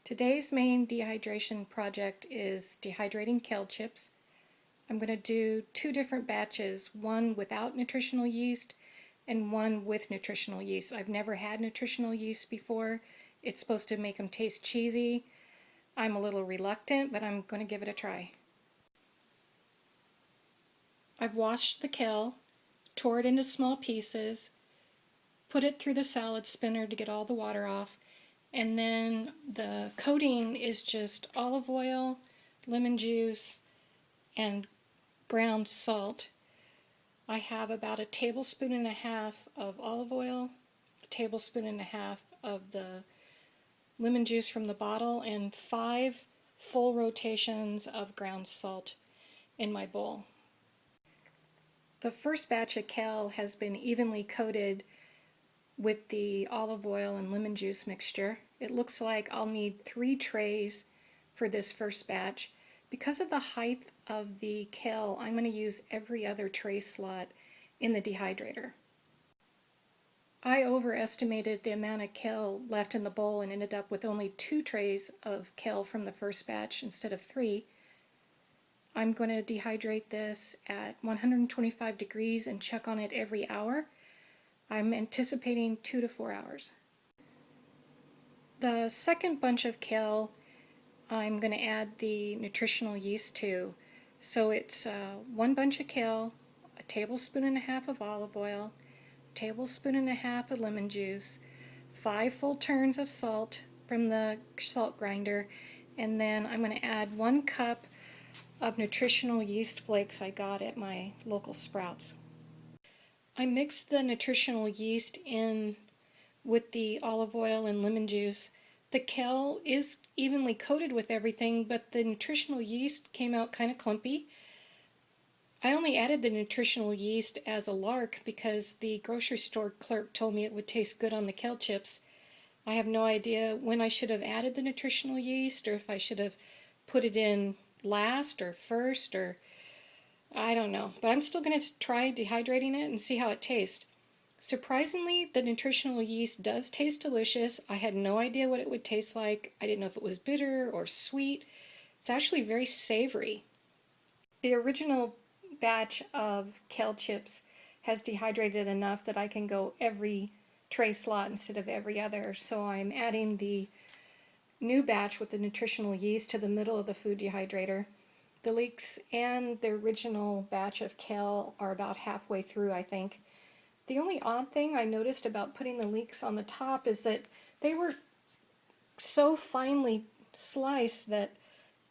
Today's main dehydration project is dehydrating kale chips. I'm going to do two different batches, one without nutritional yeast and one with nutritional yeast. I've never had nutritional yeast before. It's supposed to make them taste cheesy. I'm a little reluctant, but I'm going to give it a try. I've washed the kale, tore it into small pieces, put it through the salad spinner to get all the water off, and then the coating is just olive oil, lemon juice, and ground salt. I have about a tablespoon and a half of olive oil, a tablespoon and a half of the lemon juice from the bottle, and 5 full rotations of ground salt in my bowl. The first batch of kale has been evenly coated with the olive oil and lemon juice mixture. It looks like I'll need 3 trays for this first batch. Because of the height of the kale, I'm going to use every other tray slot in the dehydrator. I overestimated the amount of kale left in the bowl and ended up with only 2 trays of kale from the first batch instead of 3. I'm going to dehydrate this at 125 degrees and check on it every hour. I'm anticipating 2 to 4 hours. The second bunch of kale I'm going to add the nutritional yeast to. So it's 1 bunch of kale, a tablespoon and a half of olive oil, a tablespoon and a half of lemon juice, 5 full turns of salt from the salt grinder, and then I'm going to add 1 cup of nutritional yeast flakes I got at my local Sprouts. I mixed the nutritional yeast in with the olive oil and lemon juice. The kale is evenly coated with everything, but the nutritional yeast came out kind of clumpy. I only added the nutritional yeast as a lark because the grocery store clerk told me it would taste good on the kale chips. I have no idea when I should have added the nutritional yeast, or if I should have put it in last or first, or I don't know. But I'm still going to try dehydrating it and see how it tastes. Surprisingly, the nutritional yeast does taste delicious. I had no idea what it would taste like. I didn't know if it was bitter or sweet. It's actually very savory. The original batch of kale chips has dehydrated enough that I can go every tray slot instead of every other. So I'm adding the new batch with the nutritional yeast to the middle of the food dehydrator. The leeks and the original batch of kale are about halfway through, I think. The only odd thing I noticed about putting the leeks on the top is that they were so finely sliced that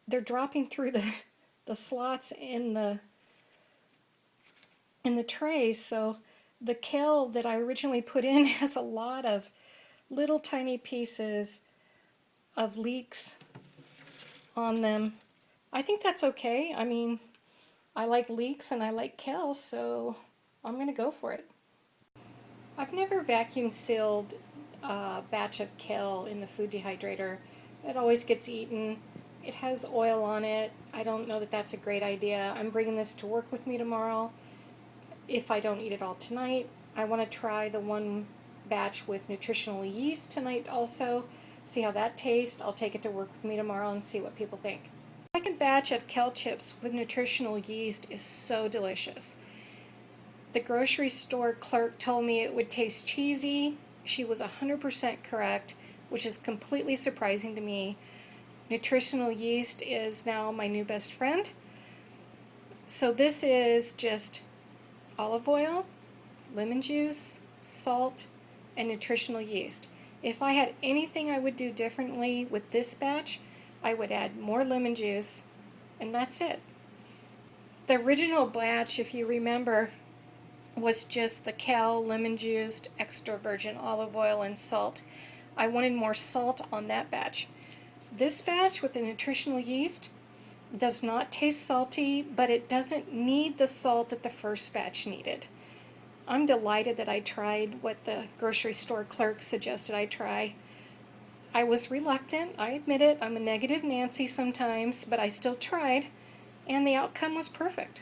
they're dropping through the slots in the trays. So the kale that I originally put in has a lot of little tiny pieces of leeks on them. I think that's okay. I mean, I like leeks and I like kale, so I'm going to go for it. I've never vacuum sealed a batch of kale in the food dehydrator. It always gets eaten. It has oil on it. I don't know that that's a great idea. I'm bringing this to work with me tomorrow. If I don't eat it all tonight, I want to try the 1 batch with nutritional yeast tonight also. See how that tastes. I'll take it to work with me tomorrow and see what people think. The second batch of kale chips with nutritional yeast is so delicious. The grocery store clerk told me it would taste cheesy. She was 100% correct, which is completely surprising to me. Nutritional yeast is now my new best friend. So this is just olive oil, lemon juice, salt, and nutritional yeast. If I had anything I would do differently with this batch, I would add more lemon juice, and that's it. The original batch, if you remember, was just the kale, lemon juice, extra virgin olive oil, and salt. I wanted more salt on that batch. This batch with the nutritional yeast does not taste salty, but it doesn't need the salt that the first batch needed. I'm delighted that I tried what the grocery store clerk suggested I try. I was reluctant, I admit it. I'm a negative Nancy sometimes, but I still tried, and the outcome was perfect.